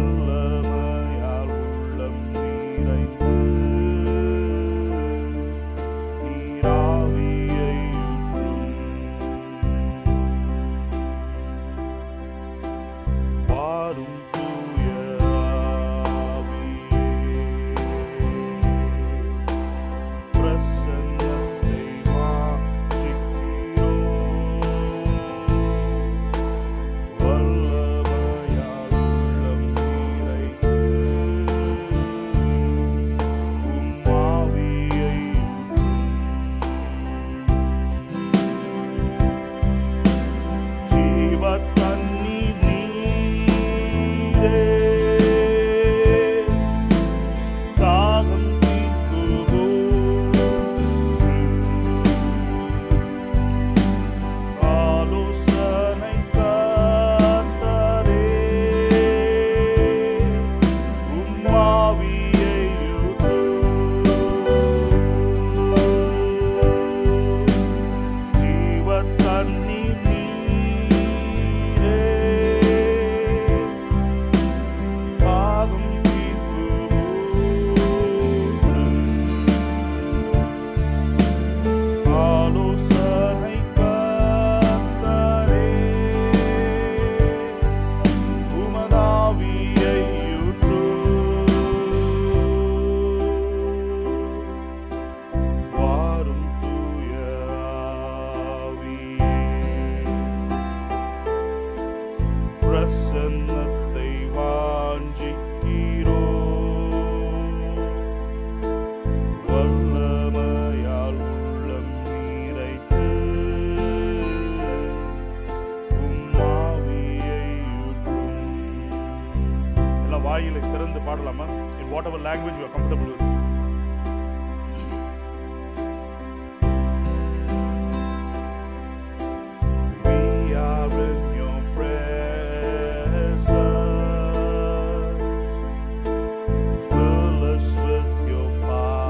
வல்லமையால் உள்ளம் நிறைந்து நீராவியை வாரும் தூய ஆவியே, பிரசன்னத்தை வாஞ்சிக்கிறோம். வல்லமையால் உள்ளம் நிறைந்து உம் ஆவியை ஜீவ தண்ணீர் நீரே, தாகம் தீர்க்குவோம். ஆலோசனை கர்த்தரே, உம் ஆவியை ஜீவ தண்ணீர் நீரே, தாகம் தீர்க்குவோம். ஆலோசனை கர்த்தரே, உமதாவியை வாரும் தூய ஆவியே, பிரசன்னத்தை வாஞ்சிக்கிறோம். வல்லமையால் உள்ளம் நிறைந்து உம் ஆவியை ஊற்றும். எல்லாம் வாயிலை திறந்து பாடலாமா? In whatever language you are comfortable with. We are in your presence. Fill us with your power.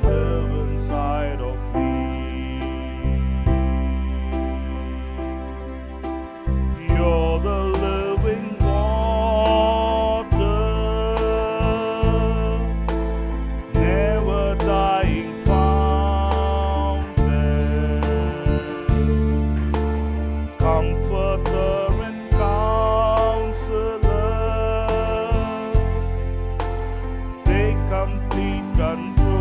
Live inside of me. You're the living water, never dying fountain, comforter and counselor, take complete control.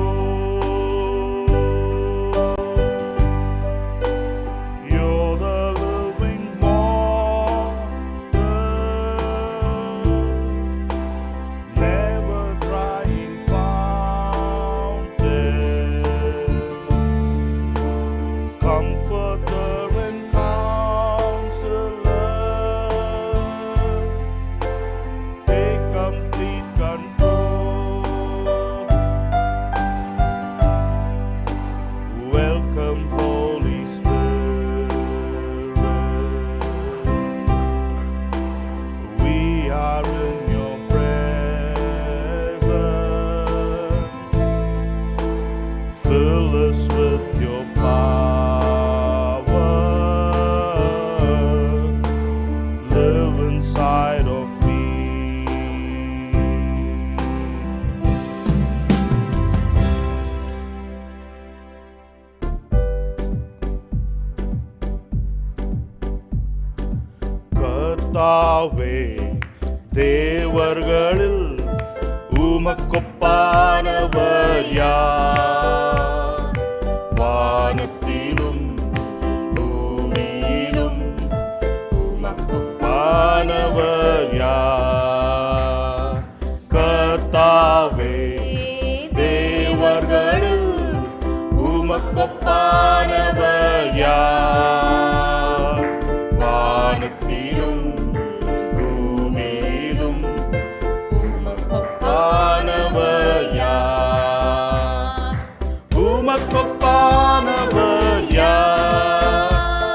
You're the living water, never drying fountain, comforter and counselor, take complete control. Welcome, Holy Spirit. We are in your presence. Fill us with your power. Live inside of me. கர்த்தாவே, தேவர்களில் உமக்கொப்பானவர் யார்? வானத்திலும் பூமியிலும் உமக்கொப்பானவர் யார்? கர்த்தாவே, தேவர்களில் உமக்கொப்பானவர் யார்? வானத்திலும் பூமியிலும் உமக்கொப்பானவர் யார்? உமக்கொப்பானவர் யார்?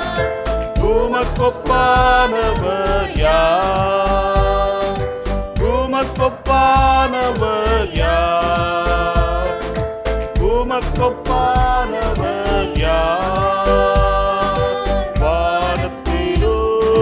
உமக்கொப்பானவர் யார்? உமக்கொப்பானவர் யார்? உமக்கொப்பானவர் யார்? வானத்திலும்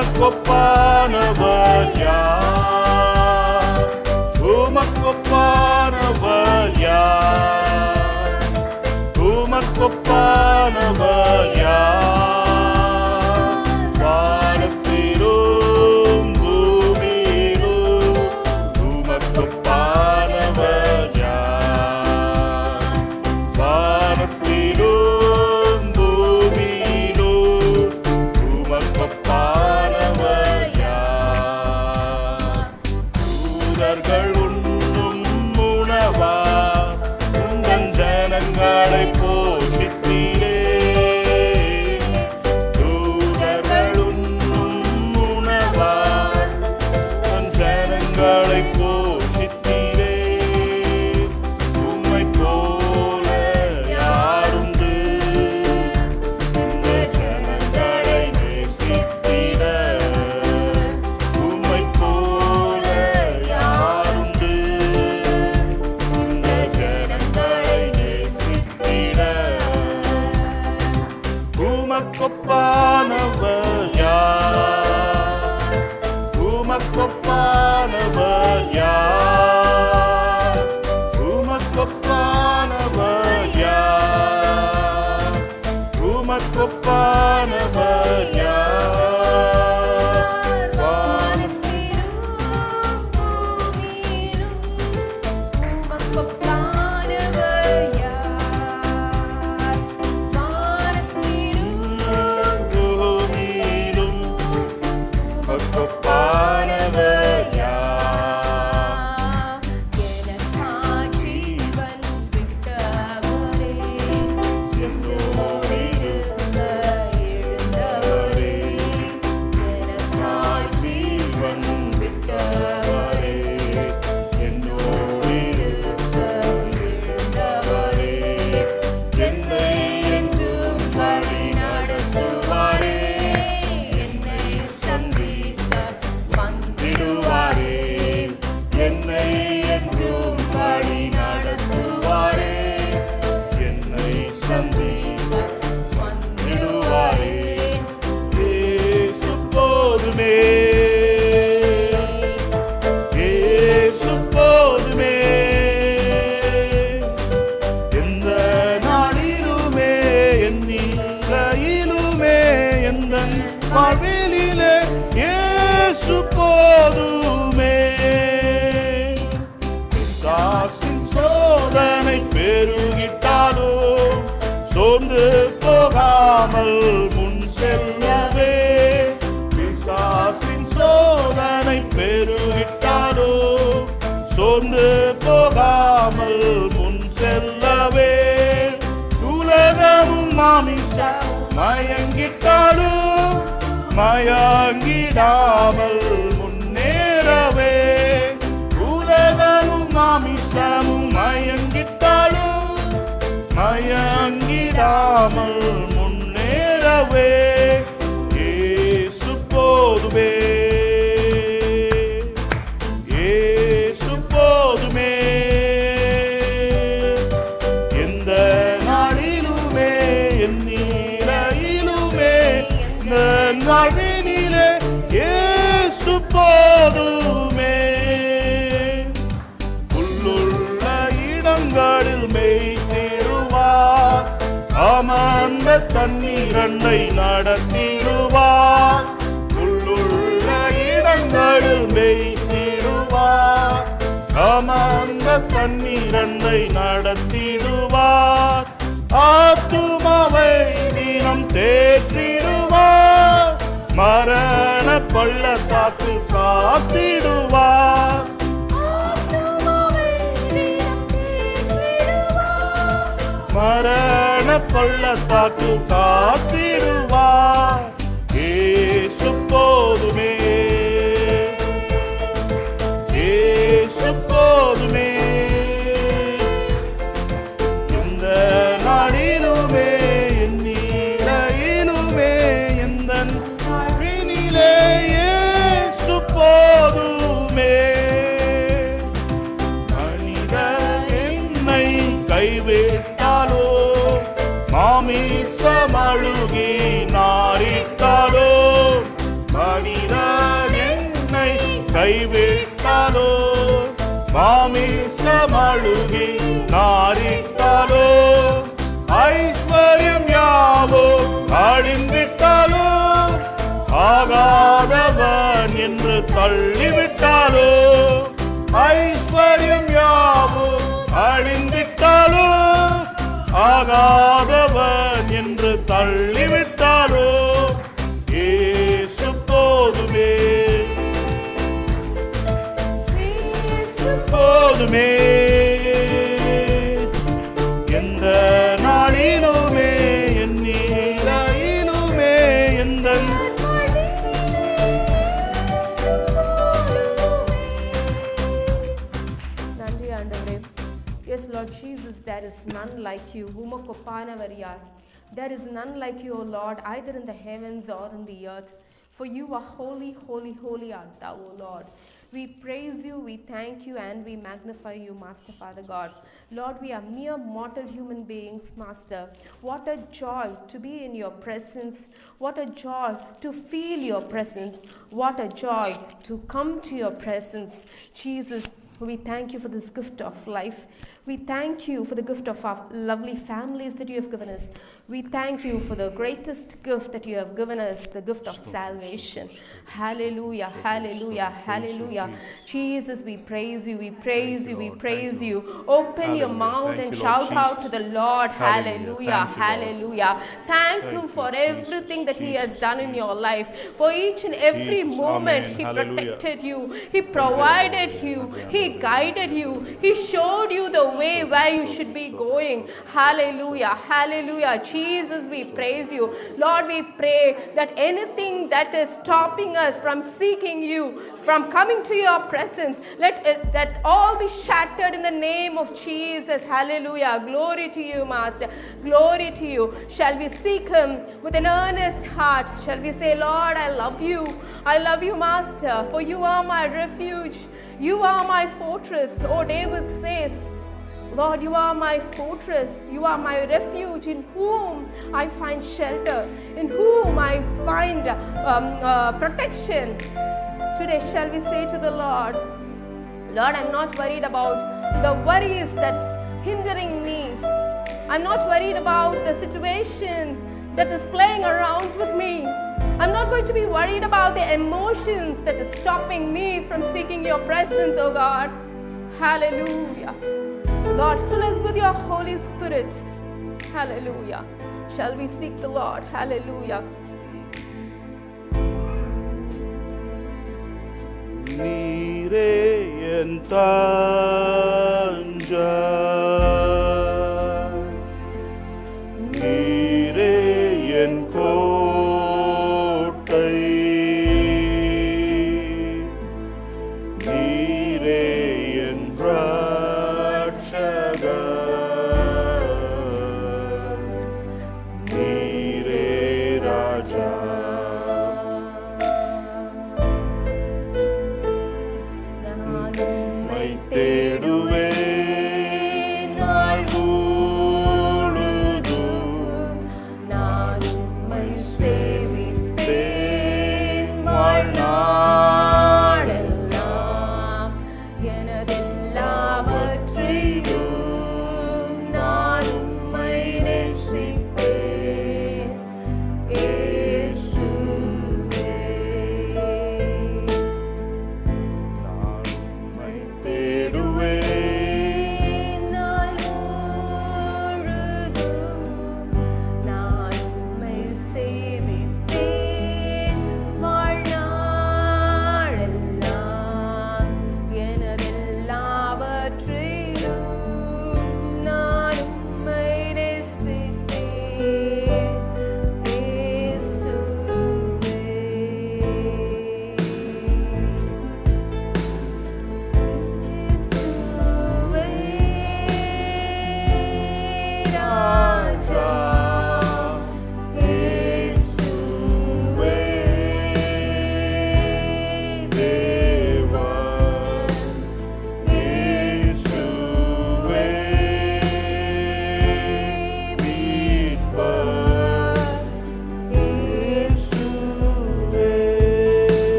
உமக்கொப்பானவர் யார்? உமக்கொப்பானவர் யார்? உமக்கொப்பானவர் யார்? வானத்திலும் பூமியிலும் உமக்கொப்பானவர் யார்? வானத்திலும் பூமியிலும் உமக்கொப்பானவர் யார்? தூதர்கள் உண்ணும் உணவா உங்கள் ஜனங்களை போஷித்தீரே. தூதர்கள் உண்ணும் உணவா உங்கள் ஜனங்களை போஷித்தீரே. உம்மைப் போல யாருண்டு இந்த ஜனங்களை நேசித்திட? உம்மைப் போல யாருண்டு இந்த ஜனங்களை நேசித்திட? உமக்கொப்பானவர் யார்? உமக்கொப்பானவர் யார்? உமக்கொப்பானவர் யார்? உமக்கொப்பானவர் யார்? வானத்திலும் பூமியிலும் உமக்கொப்பானவர் யார்? வானத்திலும் பூமியிலும் உமக்கொப்பானவர் யார்? எனக்காய் ஜீவன் விட்டவரே, என்னோடு இருந்த எழுந்தவரே. எனக்காய் ஜீவன் விட்டவரே, என்னோடு இருந்த எழுந்தவரே. என்னை என்றும் வழி நடத்துவாரே, என்னை சந்திக்க வந்திடுவாரே. என்னை என்றும் வழி நடத்துவாரே, என்னை சந்திக்க வந்திடுவாரே. இயேசு போதுமே, இயேசு போதுமே. எந்த நாளிலுமே எந்நிலையிலுமே எந்தன் வாழ்விலே இயேசு போதுமே. பிசாசின் சோதனை பெருகிட்டாலோ சோர்ந்து போகாமல் முன் செல்லவே. பிசாசின் சோதனை பெருகிட்டாலோ சோர்ந்து போகாமல் முன் செல்லவே. உலகமும் மாமிசம் மயங்கிட்டாலும் மயங்கிடாமல் முன்னேறவே. உலகமும் மாமிசமும் மயங்கிட்டாலும் மயங்கிடாமல் முன்னேறவே. இயேசு போதுமே, இயேசு போதுமே. எந்த நாளிலுமே எந்நிலையிலுமே இந்த வாழ்வினிலே இயேசு போதுமே. புல்லுள்ள இடங்களில் மேய்த்திடுவார், அமர்ந்த தண்ணீரண்டை நடத்திடுவார். புல்லுள்ள இடங்களில் மேய்த்திடுவார், அமர்ந்த தண்ணீரண்டை நடத்திடுவார். ஆத்துமாவை தினம் தேற்றிடுவார், மரண பள்ளத்தாக்கு காத்திடுவார். மரண பள்ளத்தாக்கு காத்திடுவார். இயேசு போதுமே, இயேசு போதுமே. இந்த நாளிலுமே எந்நிலையிலுமே எந்தன் வாழ்வினிலே இயேசு போதுமே. மனிதர் என்னை கைவிட்டாலோ மாமிசமழுகி நாறி கைவிட்டாலோ மாமிசமழுகி நாரிட்டாலோ ஐஸ்வர்யம் யாவோ அழிந்திட்டாலோ ஆகாதவன் என்று தள்ளிவிட்டாலோ ஐஸ்வர்யம் யாவோ அழிந்திட்டாலோ ஆகாதவன் என்று தள்ளிவிட்டாலோ இயேசு போதுமே போதுமே எந்த நாளிலுமே என் நீராயிலுமே எந்த நன்றி ஆண்டவரே. Yes, Lord Jesus, there is none like you. Umakoppanavariyar. There is none like you, O Lord, either in the heavens or in the earth. For you are holy, holy, holy art thou, O Lord. We praise you, we thank you, and we magnify you, Master, Father God. Lord, we are mere mortal human beings, Master. What a joy to be in your presence. What a joy to feel your presence. What a joy to come to your presence. Jesus, we thank you for this gift of life. We thank you for the gift of our lovely families that you have given us. We thank you for the greatest gift that you have given us, the gift of salvation. Hallelujah, hallelujah, hallelujah. Jesus, we praise you, we praise you, we praise you. Open your mouth and shout out to the Lord. Hallelujah, hallelujah. Thank him for everything that he has done in your life. For each and every moment he protected you, he provided you, he guided you, he showed you the way where you should be going. Hallelujah, hallelujah. Jesus, we praise you. Lord, we pray that anything that is stopping us from seeking you, from coming to your presence, let that all be shattered in the name of Jesus. Hallelujah. Glory to you, Master. Glory to you. Shall we seek him with an earnest heart? Shall we say, Lord, I love you. I love you, Master, for you are my refuge. You are my fortress. Oh, David says, Lord, you are my fortress, you are my refuge, in whom I find shelter, in whom I find protection. Today, shall we say to the Lord, Lord, I'm not worried about the worries that's hindering me. I'm not worried about the situation that is playing around with me. I'm not going to be worried about the emotions that is stopping me from seeking your presence, oh God. Hallelujah. Lord, fill us with your Holy Spirit. Hallelujah. Shall we seek the Lord? Hallelujah. நீரே என் தஞ்சம், நீரே என் கோட்டை, நீரே என் ரட்சகர், நீரே ராஜா. தேடுவேன் நாள் முழுதும், நான் உம்மை சேவிப்பேன் வாழ்நாளெல்லாம். எனதெல்லாவற்றிலும் நான் உம்மை நேசிப்பேன். இயேசுவே, நான் உம்மை தேடுவேன் நாள் முழுதும் நான் உம்மை சேவிப்பேன் வாழ்நாளெல்லாம்.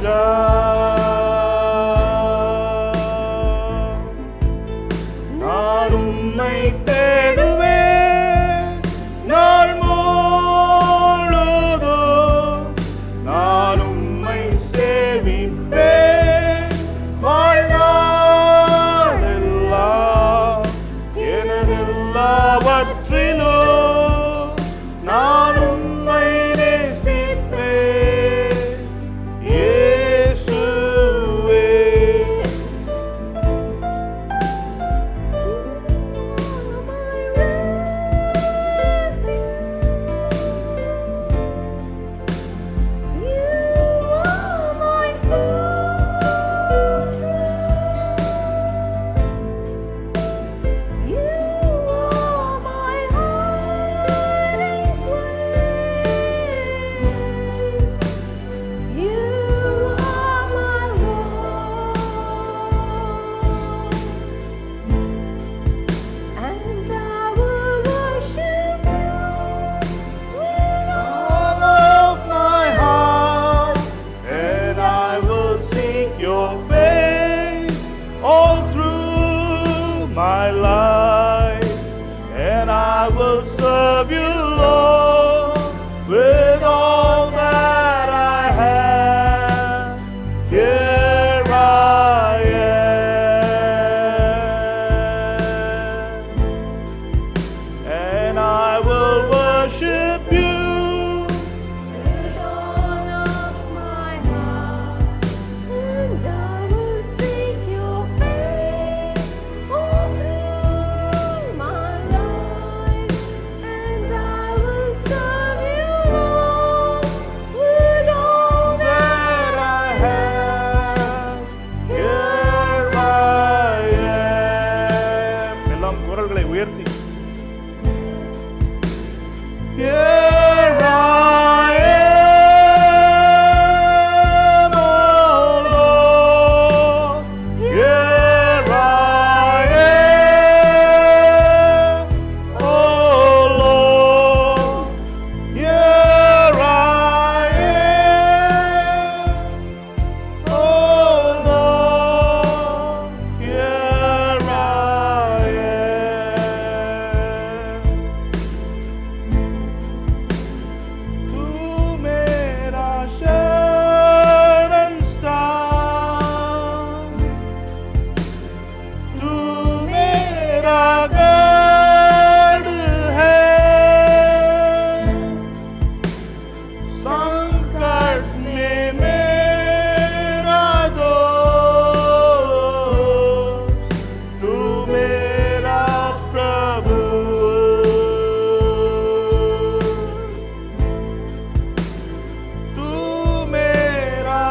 ராஜா. நான் உம்மை தேடுவேன் நாள் முழுதும். நான் உம்மை சேவிப்பேன் வாழ்நாளெல்லாம். எனதெல்லாவற்றிலும் நான் உம்மை நேசிப்பேன் இயேசுவே. My life, and I will serve you, Lord, with all that I have. Here I am, and I will worship you with all of my heart, and I will seek your face. குரல்களை உயர்த்தி Here I am, oh Lord. Here I am, oh Lord. Here I am, oh Lord. Here I am. तू मेरा शरण स्थान, तू मेरा गढ़ है, संकट में मेरा दोस्त, तू मेरा प्रभु. तू मेरा